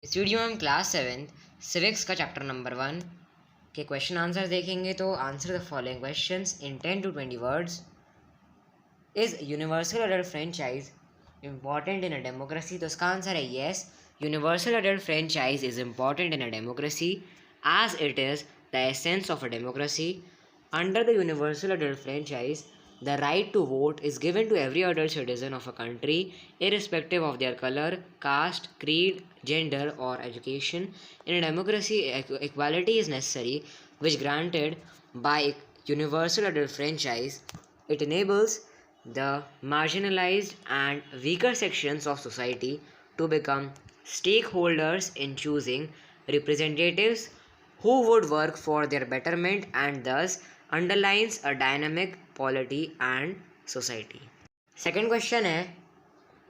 इस वीडियो में हम क्लास 7 सिविक्स का चैप्टर नंबर 1 के क्वेश्चन आंसर देखेंगे। तो answer the following questions in 10 to 20 words. Is universal adult franchise important in a democracy? तो इसका आंसर है yes, universal adult franchise is important in a democracy as it is the essence of a democracy. Under the universal adult franchise, the right to vote is given to every adult citizen of a country, irrespective of their color, caste, creed, gender, or education. In a democracy, equality is necessary, which granted by universal adult franchise, it enables the marginalized and weaker sections of society to become stakeholders in choosing representatives who would work for their betterment and thus underlines a dynamic polity and society. Second question है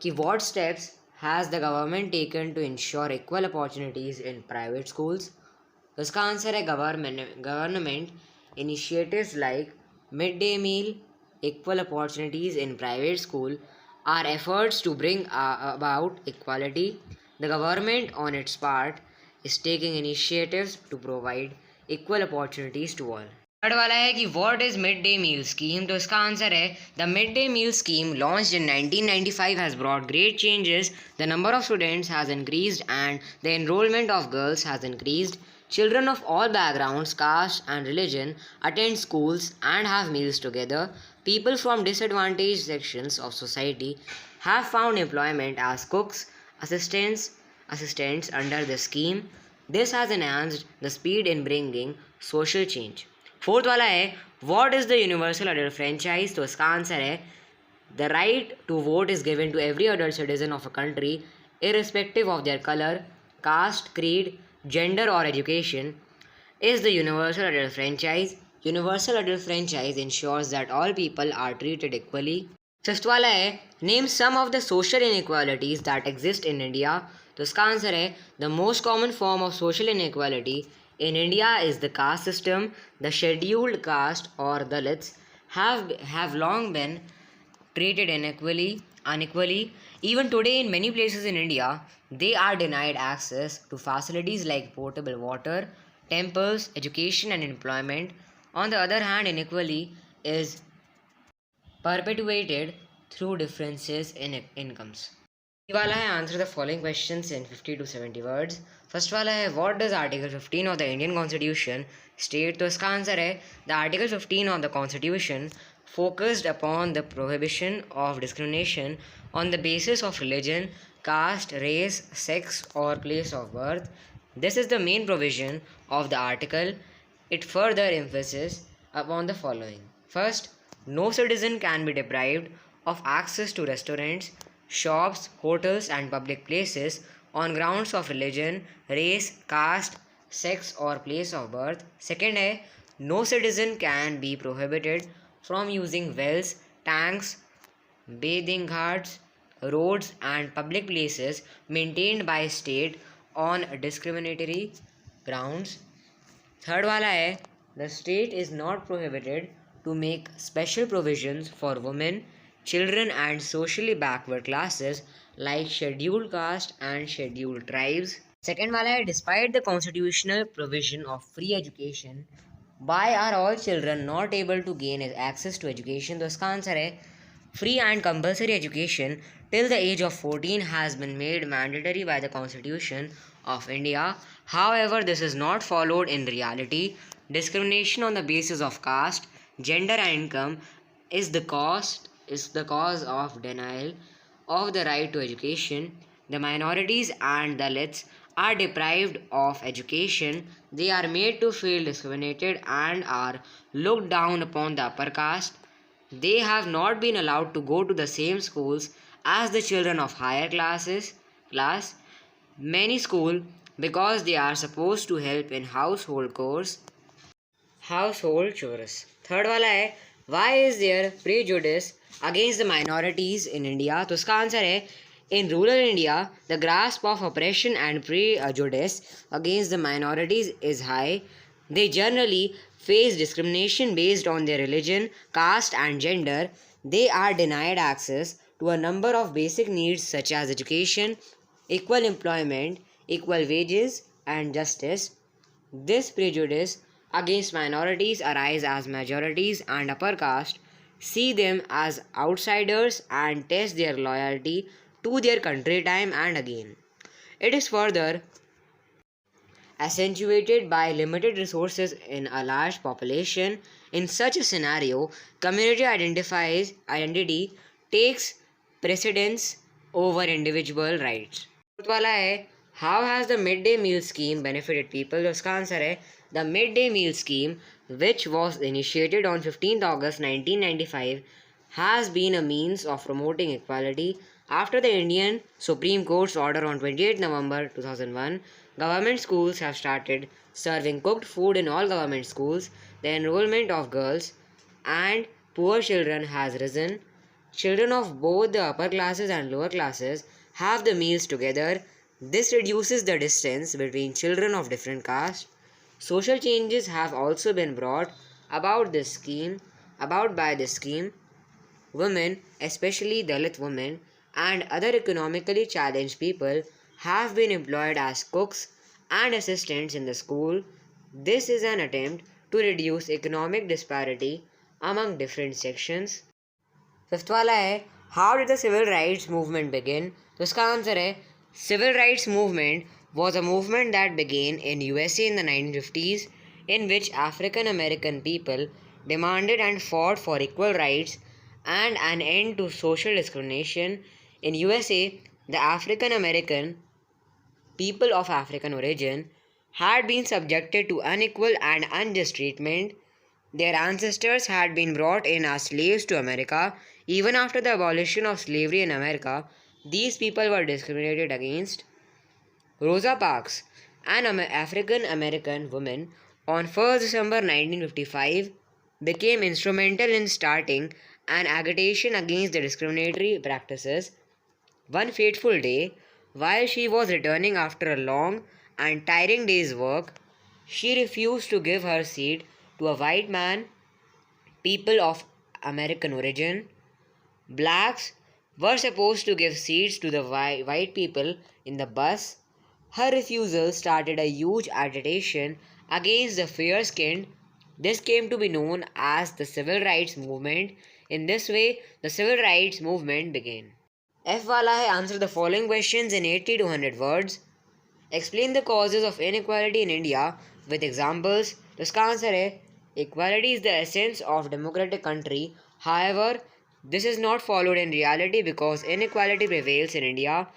कि what steps has the government taken to ensure equal opportunities in private schools? तो इसका answer है government initiatives like midday meal, equal opportunities in private school are efforts to bring about equality. The government on its part is taking initiatives to provide equal opportunities to all. Third वाला है कि what is mid day meal scheme? तो इसका answer है the mid day meal scheme launched in 1995 has brought great changes. The number of students has increased and the enrolment of girls has increased. Children of all backgrounds, caste, and religion attend schools and have meals together. People from disadvantaged sections of society have found employment as cooks, assistants under the scheme. This has enhanced the speed in bringing social change. Fourth वाला है what is the universal adult franchise? तो इसका answer है the right to vote is given to every adult citizen of a country irrespective of their color, caste, creed, gender or education is the universal adult franchise. Universal adult franchise ensures that all people are treated equally. Fifth वाला है name some of the social inequalities that exist in India. तो इसका answer है the most common form of social inequality in India is the caste system. The scheduled caste or Dalits have long been treated unequally. Even today, in many places in India, they are denied access to facilities like potable water, temples, education, and employment. On the other hand, inequality is perpetuated through differences in incomes. ये वाला है answer the following questions in 50 to 70 words. First वाला है what does article 15 of the Indian constitution state? तो इसका answer है the article 15 of the constitution focused upon the prohibition of discrimination on the basis of religion, caste, race, sex, or place of birth. This is the main provision of the article. It further emphasizes upon the following. First, no citizen can be deprived of access to restaurants, shops, hotels, and public places on grounds of religion, race, caste, sex, or place of birth. Second है no citizen can be prohibited from using wells, tanks, bathing ghats, roads, and public places maintained by state on discriminatory grounds. Third वाला है the state is not prohibited to make special provisions for women, children, and socially backward classes like scheduled caste and scheduled tribes. Second वाला है despite the constitutional provision of free education, why are all children not able to gain access to education? तो इसका answer है free and compulsory education till the age of 14 has been made mandatory by the Constitution of India. However, this is not followed in reality. Discrimination on the basis of caste, gender, and income is the cause of denial of the right to education. The minorities and Dalits are deprived of education. They are made to feel discriminated and are looked down upon the upper caste. They have not been allowed to go to the same schools as the children of higher class. Many school because they are supposed to help in household chores. Third वाला है why is there prejudice against the minorities in India? तो इसका answer है in rural India the grasp of oppression and prejudice against the minorities is high. They generally face discrimination based on their religion, caste, and gender. They are denied access to a number of basic needs such as education, equal employment, equal wages, and justice. This prejudice against minorities arise as majorities and upper caste see them as outsiders and test their loyalty to their country time and again. It is further accentuated by limited resources in a large population. In such a scenario, community identity takes precedence over individual rights. Fourth वाला है how has the mid day meal scheme benefited people. तो इसका answer है the mid day meal scheme which was initiated on 15th August 1995 has been a means of promoting equality. After the Indian Supreme Court's order on 28 November 2001, government schools have started serving cooked food in all government schools. The enrollment of girls and poor children has risen. Children of both the upper classes and lower classes have the meals together. This reduces the distance between children of different castes. Social changes have also been brought about by this scheme. Women, especially Dalit women and other economically challenged people, have been employed as cooks and assistants in the school. This is an attempt to reduce economic disparity among different sections. Fifth वाला है how did the civil rights movement begin. तो इसका answer है civil rights movement was a movement that began in USA in the 1950s, in which African American people demanded and fought for equal rights and an end to social discrimination. In USA, the African American people of African origin had been subjected to unequal and unjust treatment. Their ancestors had been brought in as slaves to America. Even after the abolition of slavery in America, these people were discriminated against. Rosa Parks, an African American woman, on 1st December 1955, became instrumental in starting an agitation against the discriminatory practices. One fateful day, while she was returning after a long and tiring day's work, she refused to give her seat to a white man, people of American origin. Blacks were supposed to give seats to the white people in the bus. Her refusal started a huge agitation against the fair-skinned. This came to be known as the Civil Rights Movement. In this way, the Civil Rights Movement began. F वाला है answer the following questions in 80 to 100 words. Explain the causes of inequality in India with examples. तो इसका answer है equality is the essence of democratic country. However, this is not followed in reality because inequality prevails in India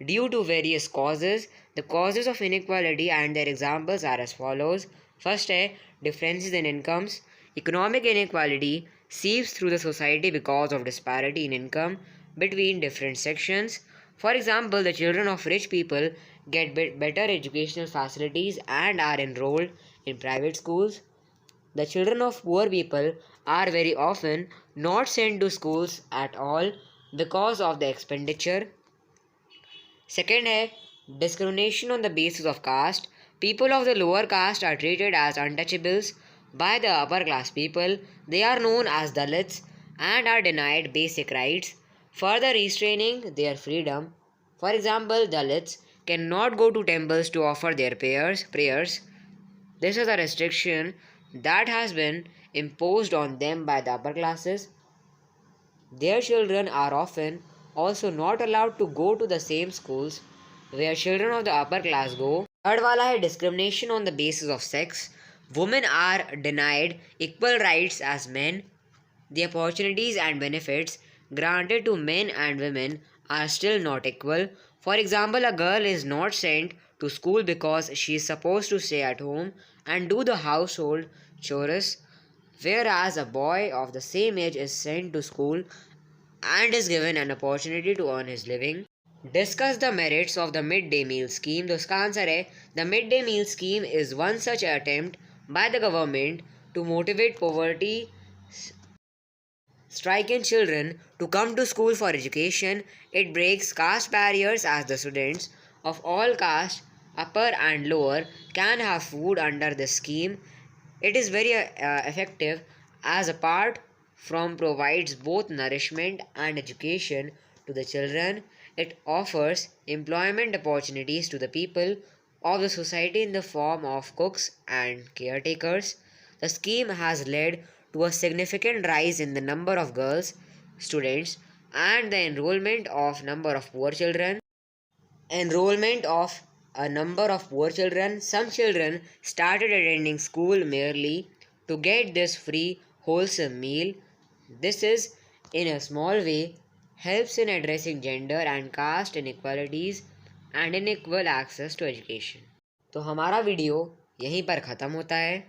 due to various causes. The causes of inequality and their examples are as follows. First है differences in incomes. Economic inequality seeps through the society because of disparity in income between different sections. For example, the children of rich people get better educational facilities and are enrolled in private schools. The children of poor people are very often not sent to schools at all because of the expenditure. Second है discrimination on the basis of caste. People of the lower caste are treated as untouchables by the upper class people. They are known as Dalits and are denied basic rights, further restraining their freedom. For example, Dalits cannot go to temples to offer their prayers. This is a restriction that has been imposed on them by the upper classes. Their children are often also not allowed to go to the same schools where children of the upper class go. Third वाला है discrimination on the basis of sex. Women are denied equal rights as men. The opportunities and benefits granted to men and women are still not equal. For example, a girl is not sent to school because she is supposed to stay at home and do the household chores, whereas a boy of the same age is sent to school and is given an opportunity to earn his living. Discuss the merits of the midday meal scheme. तो इसका answer है the midday meal scheme is one such attempt by the government to motivate poverty stricken children to come to school for education. It breaks caste barriers as the students of all castes, upper and lower, can have food under this scheme. It is very effective as apart from provides both nourishment and education to the children. It offers employment opportunities to the people of the society in the form of cooks and caretakers. The scheme has led to a significant rise in the number of girls students and the enrollment of a number of poor children. Some children started attending school merely to get this free wholesome meal. This is, in a small way, helps in addressing gender and caste inequalities and unequal access to education. तो हमारा video यहीं पर ख़त्म होता है.